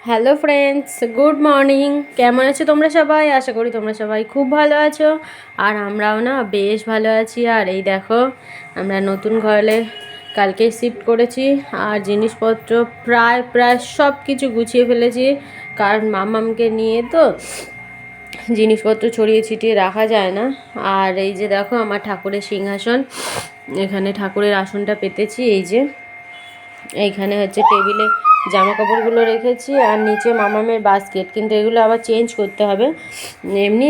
Hello friends, good morning. কেমন আছো তোমরা সবাই? আশা করি তোমরা সবাই খুব ভালো আছো। আর আমরাও না বেশ ভালো আছি। আর এই দেখো, আমরা নতুন ঘরে কালকে শিফট করেছি। আর জিনিসপত্র প্রায় সব কিছু গুছিয়ে ফেলেছি, কারণ মামামকে নিয়ে তো জিনিসপত্র ছড়িয়ে ছিটিয়ে রাখা যায় না। আর এই যে দেখো আমার ঠাকুরের সিংহাসন, এখানে ঠাকুরের আসনটা পেতেছি। এই যে এইখানে হচ্ছে টেবিলে জামা কাপড়গুলো রেখেছি, আর নিচে মামামের বাস্কেট, কিন্তু এগুলো আবার চেঞ্জ করতে হবে। এমনি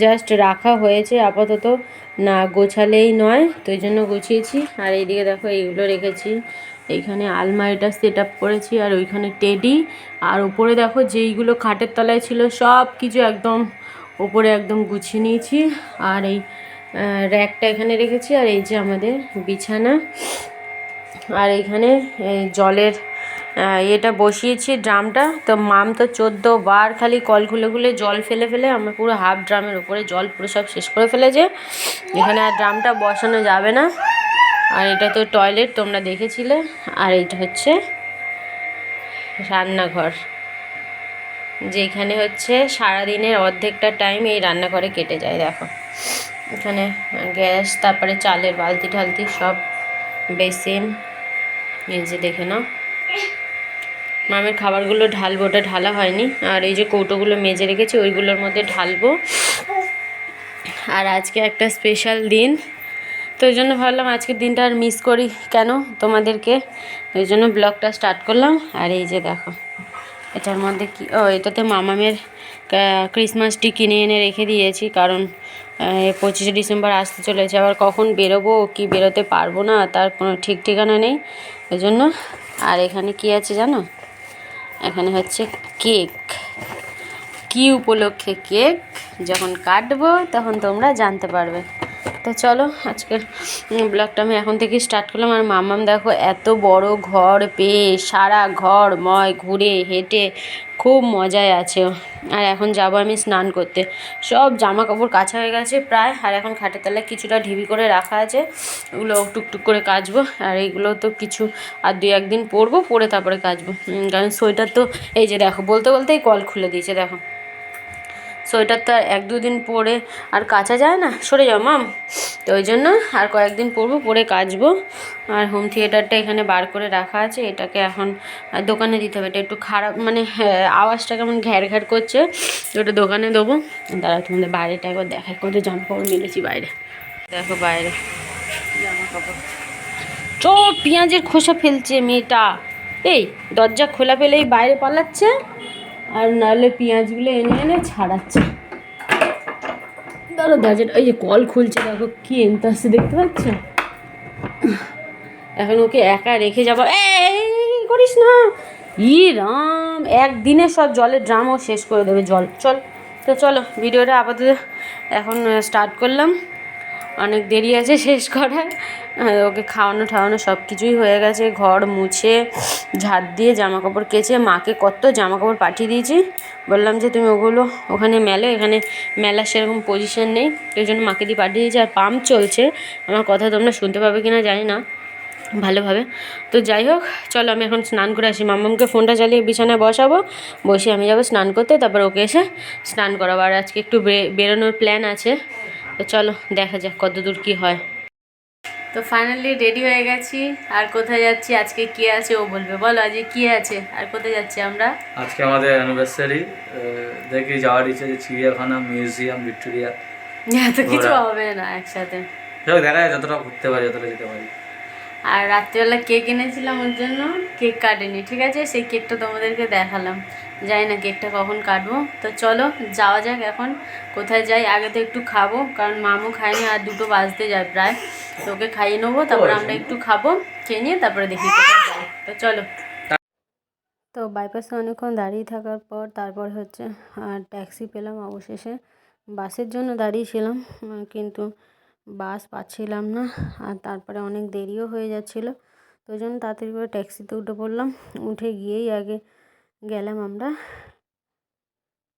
জাস্ট রাখা হয়েছে আপাতত, না গোছালেই নয়, তো এই জন্য গুছিয়েছি। আর এইদিকে দেখো এইগুলো রেখেছি। এইখানে আলমারিটা সেট আপ করেছি, আর ওইখানে টেডি। আর উপরে দেখো যেইগুলো খাটের তলায় ছিল সব কিছু একদম ওপরে একদম গুছিয়ে নিয়েছি। আর এই র্যাকটা এখানে রেখেছি। আর এই যে আমাদের বিছানা। আর এইখানে জলের এটা বসিয়েছি, ড্রামটা। তো মাম তো 14 বার খালি কল খুলে খুলে জল ফেলে ফেলে আমার পুরো হাফ ড্রামের উপরে জল পুরো সব শেষ করে ফেলেছে। এখানে আর ড্রামটা বসানো যাবে না। আর এটা তো টয়লেট, তোমরা দেখেছিলে। আর এইটা হচ্ছে রান্নাঘর, যেখানে হচ্ছে সারাদিনের অর্ধেকটা টাইম এই রান্নাঘরে কেটে যায়। দেখো এখানে গ্যাস, তারপরে চালের বালতি ঠালতি সব, বেসিন। এই যে দেখে নাও, মামের খাবারগুলো ঢালবো, ওটা ঢালা হয়নি। আর এই যে কৌটোগুলো মেজে রেখেছি, ওইগুলোর মধ্যে ঢালবো। আর আজকে একটা স্পেশাল দিন, তো ওই জন্য ভাবলাম আজকের দিনটা আর মিস করি কেন তোমাদেরকে, ওই জন্য ব্লগটা স্টার্ট করলাম। আর এই যে দেখো এটার মধ্যে কি, এটাতে মামামের ক্রিসমাস ট্রি কিনে এনে রেখে দিয়েছি, কারণ 25শে ডিসেম্বর আসতে চলেছে। আবার কখন বেরোবো কি বেরোতে পারবো না তার কোনো ঠিক ঠিকানা নেই, ওই জন্য। আর এখানে কি আছে জানো, এখানে হচ্ছে কেক। কি উপলক্ষে কেক, যখন কাটবো তখন তোমরা জানতে পারবে। তো চলো আজকের ব্লগটা আমি এখন থেকে স্টার্ট করলাম। আর মামাম দেখো এত বড় ঘর পেয়ে সারা ঘর ময় ঘুরে হেঁটে খুব মজায় আছে। আর এখন যাব আমি স্নান করতে। সব জামা কাপড় কাচা হয়ে গেছে প্রায়, আর এখন খাটের তলায় কিছুটা ঢিবি করে রাখা আছে, ওগুলো টুকটুক করে কাচবো। আর এইগুলো তো কিছু আর 2-1 দিন পরবো, পরে তারপরে কাচবো। কারণ সোয়েটার তো এই যে দেখো বলতে বলতেই কল খুলে দিয়েছে। দেখো সোয়েটার তো আর 1-2 দিন পরে আর কাচা যায় না, সরে যাও মাম। তো ওই জন্য আর কয়েকদিন পরবো, পরে কাচবো। আর হোম থিয়েটারটা এখানে বার করে রাখা আছে, এটাকে এখন দোকানে দিতে হবে। এটা একটু খারাপ, মানে আওয়াজটা কেমন ঘ্যার ঘ্যার করছে, ওটা দোকানে দেবো। দাঁড়া তোমাদের বাইরেটা একবার দেখাই, কত জামা কাপড় মিলেছি বাইরে। দেখো বাইরে জামা কাপড়, চোখ পেঁয়াজের খোসা ফেলছে মেয়েটা। এই দরজা খোলা ফেলেই বাইরে পালাচ্ছে, আর নাহলে পেঁয়াজগুলো এনে এনে ছাড়াচ্ছে। ধরো দরজাটা, ওই যে কল খুলছে, দেখো কি এনতে আসছে, দেখতে পাচ্ছ? এখন ওকে একা রেখে যাবো, এই করিস না। রাম, একদিনে সব জলের ড্রামও শেষ করে দেবে জল। চল, তো চলো ভিডিওটা আপাতত এখন স্টার্ট করলাম, অনেক দেরি আছে শেষ করার। ওকে খাওয়ানো ঠাওয়ানো সব কিছুই হয়ে গেছে, ঘর মুছে ঝাড় দিয়ে জামা কাপড় কেচে মাকে কত জামা কাপড় পাঠিয়ে দিয়েছি। বললাম যে তুমি ওগুলো ওখানে মেলো, এখানে মেলার সেরকম পজিশন নেই, ওই জন্য মাকে দিয়ে পাঠিয়ে দিয়েছি। আর পাম্প চলছে, আমার কথা তোমরা শুনতে পাবে কি না জানি না ভালোভাবে। তো যাই হোক, চলো আমি এখন স্নান করে আসি। মাম্মামকে ফোনটা চালিয়ে বিছানায় বসাবো, বসে আমি যাবো স্নান করতে, তারপর ওকে এসে স্নান করাবো। আর আজকে একটু বেরোনোর প্ল্যান আছে, তো চলো দেখা যাক কত দূর কী হয়। তো ফাইনালি রেডি হয়ে গেছি। আর কোথায় যাচ্ছি, আজকে কি আছে ও বলবে। বলো আজকে কি আছে আর কোথায় যাচ্ছি আমরা? আজকে আমাদের অ্যানিভার্সারি, দেখি যাওয়ার ইচ্ছে যে চিড়িয়াখানা, মিউজিয়াম, ভিক্টোরিয়া। এত কিছু হবে না একসাথে, দেখা যায় যতটা ঘুরতে পারি যতটা যেতে পারি। আর রাত্রিবেলা কেক এনেছিলাম ওর জন্য, কেক কাটেনি, ঠিক আছে? সেই কেকটা তোমাদেরকে দেখালাম, জানি না কেকটা কখন কাটবো। তো চলো যাওয়া যাক এখন। কোথায় যাই আগে তো একটু খাবো, কারণ মামু খায়নি, আর 2টো বাজতে যায় প্রায়। তো ওকে খাইয়ে নেবো, তারপরে আমরা একটু খাবো, খেয়ে নিয়ে তারপরে দেখি কোথায় যাই। তো চলো। তো বাইপাসে অনেকক্ষণ দাঁড়িয়ে থাকার পর তারপর হচ্ছে ট্যাক্সি পেলাম অবশেষে। বাসের জন্য দাঁড়িয়েছিলাম, কিন্তু বাস পাচ্ছিলাম না, আর তারপরে অনেক দেরিও হয়ে যাচ্ছিলো, তো ওই জন্য তাড়াতাড়ি করে ট্যাক্সিতে উঠে পড়লাম। উঠে গিয়েই আগে গেলাম আমরা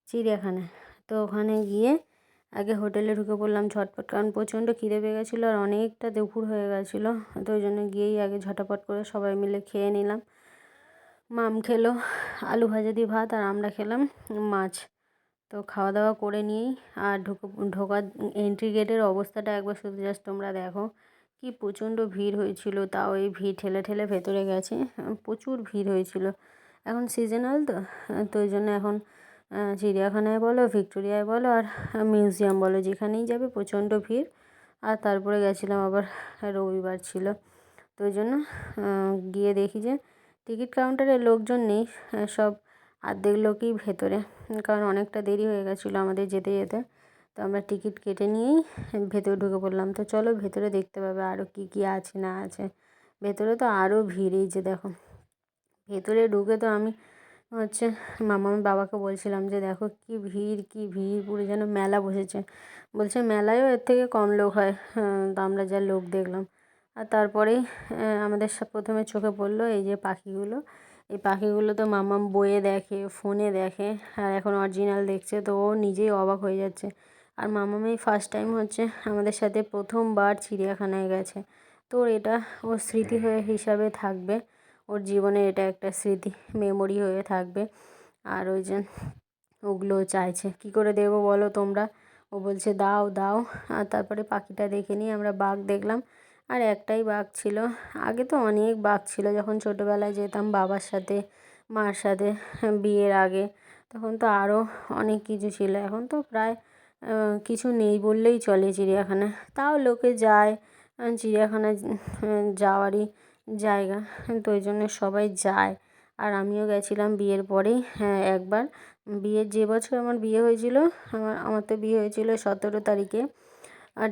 চিড়িয়াখানায়। তো ওখানে গিয়ে আগে হোটেলে ঢুকে পড়লাম ঝটপট, কারণ প্রচণ্ড খিদে পেয়ে গেছিলো আর অনেকটা দুপুর হয়ে গেছিলো। তো ওই জন্য গিয়েই আগে ঝটাপট করে সবাই মিলে খেয়ে নিলাম। মাম খেলো আলু ভাজা দিয়ে ভাত, আর আমরা খেলাম মাছ। তো খাওয়া দাওয়া করে নিয়েই আর ঢোকার এন্ট্রি গেটের অবস্থাটা একবার শুধু জাস্ট তোমরা দেখো, কি প্রচণ্ড ভিড় হয়েছিল। তাও এই ভিড় ঠেলে ঠেলে ভেতরে গেছে, প্রচুর ভিড় হয়েছিল। এখন সিজনাল তো, তো ওই জন্য এখন চিড়িয়াখানায় বলো, ভিক্টোরিয়ায় বলো, আর মিউজিয়াম বলো, যেখানেই যাবে প্রচণ্ড ভিড়। আর তারপরে গেছিলাম আবার, রবিবার ছিল, তো ওই জন্য গিয়ে দেখি যে টিকিট কাউন্টারে লোকজন নেই, সব অর্ধেক লোকই ভেতরে, কারণ অনেকটা দেরি হয়ে গেছিলো আমাদের যেতে যেতে। তো আমরা টিকিট কেটে নিয়েই ভেতরে ঢুকে পড়লাম। তো চলো ভেতরে দেখতে পাবে আরও কী কী আছে না আছে। ভেতরে তো আরও ভিড়, এই যে দেখো ভেতরে ঢুকে তো আমি হচ্ছে মামার বাবাকে বলছিলাম যে দেখো কি ভিড়, কি ভিড়, পুরো যেন মেলা বসেছে। বলছে মেলায়ও এর থেকে কম লোক হয়। তো আমরা যা লোক দেখলাম। আর তারপরেই আমাদের প্রথমে চোখে পড়লো এই যে পাখিগুলো। এই পাখিগুলো তো মামাম বইয়ে দেখে, ফোনে দেখে, আর এখন অরিজিনাল দেখছে, তো ও নিজেই অবাক হয়ে যাচ্ছে। আর মামামই ফার্স্ট টাইম হচ্ছে আমাদের সাথে প্রথমবার চিড়িয়াখানায় গেছে। তো এটা ওর স্মৃতি হয়ে হিসাবে থাকবে, ওর জীবনে এটা একটা স্মৃতি মেমোরি হয়ে থাকবে। আর ওই যে ওগুলো চাইছে, কি করে দেবো বলো তোমরা। ও বলছে দাও দাও। আর তারপরে পাখিটা দেখে নিয়ে আমরা বাঘ দেখলাম। আর একটাই বাঘ ছিল, আগে তো অনেক বাঘ ছিল যখন ছোটোবেলায় যেতাম বাবার সাথে, মার সাথে, বিয়ের আগে, তখন তো আরও অনেক কিছু ছিল। এখন তো প্রায় কিছু নেই বললেই চলে চিড়িয়াখানায়। তাও লোকে যায়, চিড়িয়াখানায় যাওয়ারই জায়গা, তো ওই জন্য সবাই যায়। আর আমিও গেছিলাম বিয়ের পরেই, হ্যাঁ একবার, বিয়ের যে বছর আমার বিয়ে হয়েছিল, আমার তো বিয়ে হয়েছিল 17 তারিখে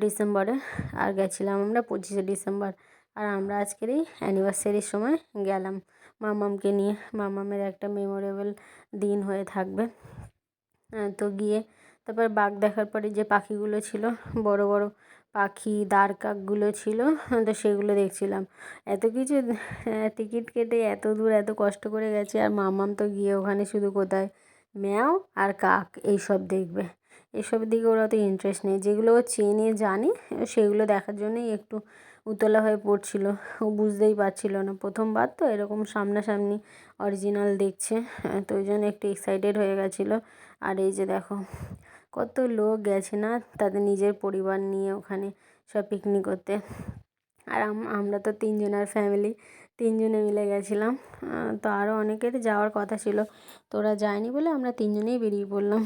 ডিসেম্বরে, আর গেছিলাম আমরা 25শে ডিসেম্বর। আর আমরা আজকের এই অ্যানিভার্সারির সময় গেলাম মামামকে নিয়ে। মামামের একটা মেমোরেবল দিন হয়ে থাকবে। তো গিয়ে তারপর বাঘ দেখার পরে যে পাখিগুলো ছিল, বড় বড় পাখি, দাঁড়কাকগুলো ছিল, তো সেগুলো দেখছিলাম। এত কিছু টিকিট কেটে এত দূর এত কষ্ট করে গেছি, আর মামাম তো গিয়ে ওখানে শুধু কোথায় ম্যাও আর কাক এইসব দেখবে। এসব দিকে ওরা তো ইন্টারেস্ট নেই, যেগুলো ও চেনে জানে সেগুলো দেখার জন্যই একটু উতলা হয়ে পড়ছিল। ও বুঝতেই পারছিল না, প্রথমবার তো এরকম সামনাসামনি অরিজিনাল দেখছে, তো ওই জন্য একটু এক্সাইটেড হয়ে গেছিলো। আর এই যে দেখো কত লোক গেছে না তাদের নিজের পরিবার নিয়ে ওখানে সব পিকনিক করতে। আর আমরা তো 3 জনের ফ্যামিলি, 3 জনে মিলে গেছিলাম। তো আরও অনেকের যাওয়ার কথা ছিল, তো ওরা যায়নি বলে আমরা 3 জনেই বেরিয়ে পড়লাম।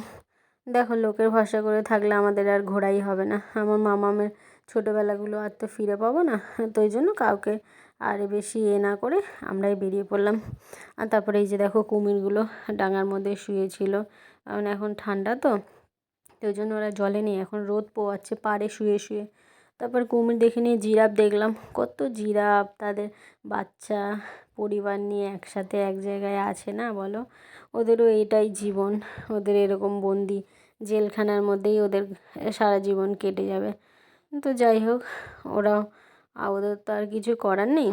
দেখো লোকের ভরসা করে থাকলে আমাদের আর ঘোরাই হবে না। আমার মামামের ছোটোবেলাগুলো আর তো ফিরে পাবো না, তো ওই জন্য কাউকে আর বেশি না করে আমরাই বেরিয়ে পড়লাম। আর তারপরে এই যে দেখো কুমিরগুলো ডাঙার মধ্যে শুয়েছিল, কারণ এখন ঠান্ডা তো, তো ওই জন্য ওরা জলে নেই, এখন রোদ পোয়াচ্ছে পাড়ে শুয়ে শুয়ে। তারপর কুমির দেখে নিয়ে জিরাফ দেখলাম, কত জিরাফ তাদের বাচ্চা পরিবার নিয়ে একসাথে এক জায়গায় আছে না বলো। ওদেরও এটাই জীবন, ওদের এরকম বন্দি জেলখানার মধ্যেই ওদের সারা জীবন কেটে যাবে। তো যাই হোক, ওরাও ওদের তো আর কিছু করার নেই।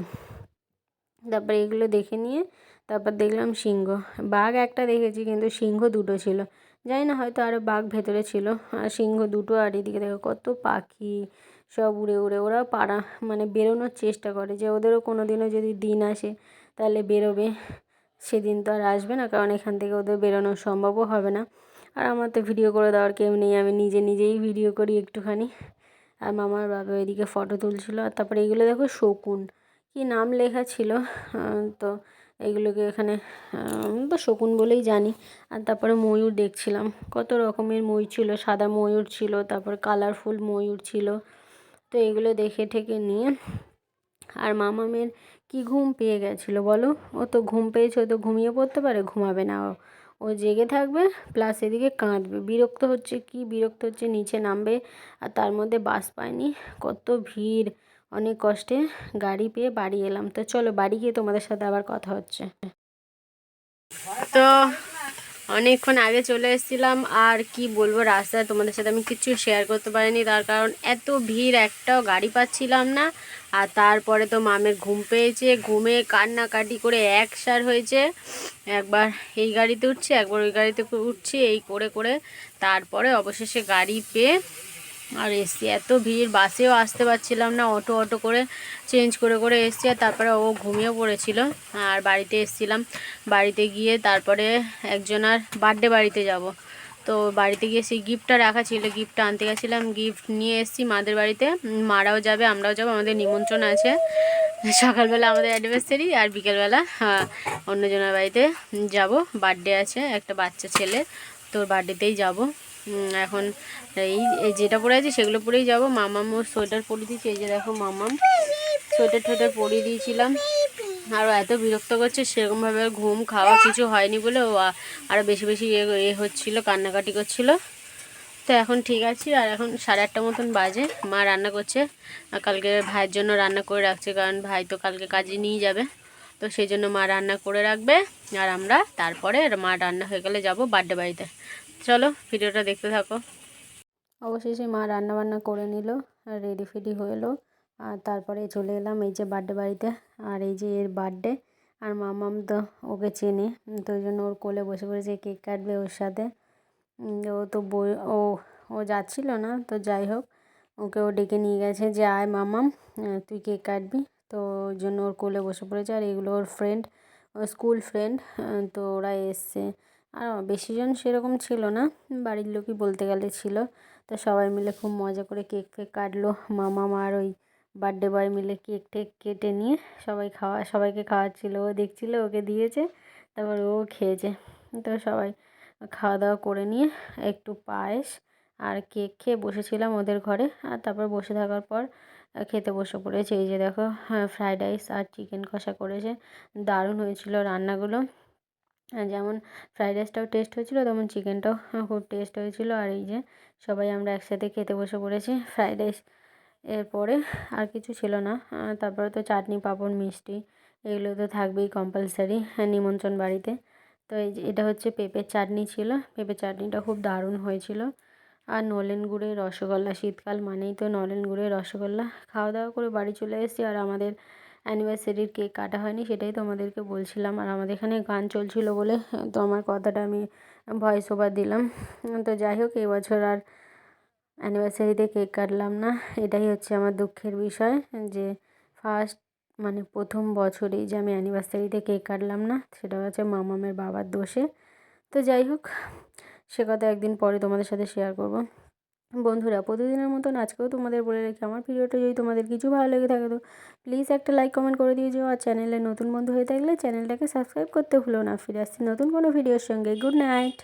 তারপর এগুলো দেখে নিয়ে তারপর দেখলাম সিংহ। বাঘ একটা দেখেছি, কিন্তু সিংহ দুটো ছিল, জানি না হয়তো আরও বাঘ ভেতরে ছিল। আর সিংহ দুটো, আর এদিকে দেখো কত পাখি সব উড়ে উড়ে, ওরাও মানে বেরোনোর চেষ্টা করে, যে ওদেরও কোনো দিনও যদি দিন আসে তাহলে বেরোবে। সেদিন তো আর আসবে না, কারণ এখান থেকে ওদের বেরোনো সম্ভবও হবে না। আর আমার তো ভিডিও করে দেওয়ার কেউ নেই, আমি নিজেই ভিডিও করি একটুখানি। আর মামার বাবা এদিকে ফটো তুলছিল। আর তারপরে এগুলো দেখো শকুন, কি নাম লেখা ছিল, তো এগুলোকে এখানে তো শকুন বলেই জানি। আর তারপরে ময়ূর দেখছিলাম, কত রকমের ময়ূর ছিল, সাদা ময়ূর ছিল, তারপর কালারফুল ময়ূর ছিল। তো এগুলো দেখে ঠেকে নিয়ে, আর মামামের কি ঘুম পেয়ে গেছিলো বলো। ও তো ঘুম পেয়েছে, ও তো ঘুমিয়ে পড়তে পারে, ঘুমাবে না ও জেগে থাকবে, প্লাস এদিকে কাঁদবে, বিরক্ত হচ্ছে, কি বিরক্ত হচ্ছে, নিচে নামবে। আর তার মধ্যে বাস পায়নি, কত ভিড়, অনেক কষ্টে গাড়ি পেয়ে বাড়ি এলাম। তো চলো বাড়ি গিয়ে তোমাদের সাথে আবার কথা হচ্ছে। তো অনেকক্ষণ আগে চলে এসেছিলাম, আর কি বলবো, রাস্তায় তোমাদের সাথে আমি কিচ্ছু শেয়ার করতে পারিনি, তার কারণ এত ভিড়, একটাও গাড়ি পাচ্ছিলাম না। আর তারপরে তো মামের ঘুম পেয়েছে, ঘুমে কান্নাকাটি করে একসার হয়েছে, একবার এই গাড়িতে উঠছে একবার ওই গাড়িতে উঠছি, এই করে করে তারপরে অবশেষে গাড়ি পেয়ে আর এসছি, এত ভিড়, বাসেও আসতে পারছিলাম না, অটো অটো করে চেঞ্জ করে করে এসছি। আর তারপরে ও ঘুমিয়ে পড়েছিল। আর বাড়িতে এসছিলাম, বাড়িতে গিয়ে তারপরে একজনার বার্থডে বাড়িতে যাব। তো বাড়িতে গিয়ে সেই গিফটটা রাখা ছিল, গিফটটা আনতে গেছিলাম, গিফট নিয়ে এসেছি মাদের বাড়িতে। মারাও যাবে, আমরাও যাবো, আমাদের নিমন্ত্রণ আছে। সকালবেলা আমাদের অ্যানিভার্সারি, আর বিকেলবেলা অন্যজনের বাড়িতে যাব, বার্থডে আছে একটা বাচ্চা ছেলের, তোর বার্থডেতেই যাব। এখন এই এই যেটা পরে আছে সেগুলো পরেই যাবো। মামাম ওর সোয়েটার পরিয়ে দিয়েছি, এই যে দেখো মামাম সোয়েটার টোয়েটার পরিয়ে দিয়েছিলাম। আরও এত বিরক্ত করছে, সেরকমভাবে ঘুম খাওয়া কিছু হয়নি বলে ও আরও বেশি বেশি এ হচ্ছিলো, কান্নাকাটি করছিলো। তো এখন ঠিক আছে। আর এখন 8:30 মতন বাজে, মা রান্না করছে। আর কালকে ভাইয়ের জন্য রান্না করে রাখছে, কারণ ভাই তো কালকে কাজে নিয়ে যাবে। তো সেই জন্য মা রান্না করে রাখবে। আর আমরা তারপরে মা রান্না হয়ে গেলে যাব বার্থডে বাড়িতে। চলো ভিডিওটা দেখতে থাকো। অবশেষে মা রান্না বান্না করে নিল, আর রেডি ফেডি হলো। আর তারপরে চলে এলাম এই যে বার্থডে বাড়িতে। আর এই যে এর বার্থডে, আর মামাম তো ওকে চেনে, তো ওই জন্য ওর কোলে বসে পড়েছে, কেক কাটবে ওর সাথে। ও তো ও যাচ্ছিল না, তো যাই হোক ওকে ও ডেকে নিয়ে গেছে যে আয় মামাম, তুই কেক কাটবি। তো ওই জন্য ওর কোলে বসে পড়েছে। আর এগুলো ওর ফ্রেন্ড, ওর স্কুল ফ্রেন্ড। তো ওরা এসছে। আর বেশিজন সেরকম ছিল না, বাড়ির লোকই বলতে গেলে ছিল। তো সবাই মিলে খুব মজা করে কেক ফেক কাটলো। মামাম আর ওই বার্থডে বয় মিলে কেক টেক কেটে নিয়ে সবাইকে খাওয়াচ্ছিল। ও দেখছিল, ওকে দিয়েছে, তারপর ও খেয়েছে। তো সবাই খাওয়া দাওয়া করে নিয়ে একটু পায়েস আর কেক খেয়ে বসেছিলাম ওদের ঘরে। আর তারপর বসে থাকার পর খেতে বসে পড়েছে। এই যে দেখো, ফ্রাইড রাইস আর চিকেন কষা করেছে, দারুণ হয়েছিল রান্নাগুলো। যেমন ফ্রাইড রাইসটাও টেস্ট হয়েছিল, তেমন চিকেনটাও খুব টেস্ট হয়েছিল। আর এই যে সবাই আমরা একসাথে খেতে বসে পড়েছি। ফ্রাইড রাইস এরপরে আর কিছু ছিল না। তারপরে তো চাটনি পাঁপড় মিষ্টি এগুলো তো থাকবেই কম্পালসারি নিমন্ত্রণ বাড়িতে। তো এই যে এটা হচ্ছে পেঁপের চাটনি ছিল, পেঁপের চাটনিটা খুব দারুণ হয়েছিল। আর নলেন গুড়ের রসগোল্লা, শীতকাল মানেই তো নলেন গুড়ের রসগোল্লা। খাওয়া দাওয়া করে বাড়ি চলে এসেছি। আর আমাদের অ্যানিভার্সারির কেক কাটা হয়নি, সেটাই তোমাদেরকে বলছিলাম। আর আমাদের এখানে গান চলছিল বলে তো আমার কথাটা আমি ভয়েস ওভার দিলাম। তো যাই হোক, এবছর আর অ্যানিভার্সারিতে কেক কাটলাম না, এটাই হচ্ছে আমার দুঃখের বিষয়, যে ফার্স্ট মানে প্রথম বছরেই যে আমি অ্যানিভার্সারিতে কেক কাটলাম না, সেটা হচ্ছে মামামের বাবার দোষে। তো যাই হোক, সে কথা একদিন পরে তোমাদের সাথে শেয়ার করব। বন্ধুরা, প্রতিদিনের মতন আজকেও তোমাদের বলে রেখে, আমার ভিডিওটা যদি তোমাদের কিছু ভালো লেগে থাকে তো প্লিজ একটা লাইক কমেন্ট করে দিয়ে যেও। আর চ্যানেলে নতুন বন্ধু হয়ে থাকলে চ্যানেলটাকে সাবস্ক্রাইব করতে ভুলো না। ফিরে আসছি নতুন কোনো ভিডিওর সঙ্গে। Good night.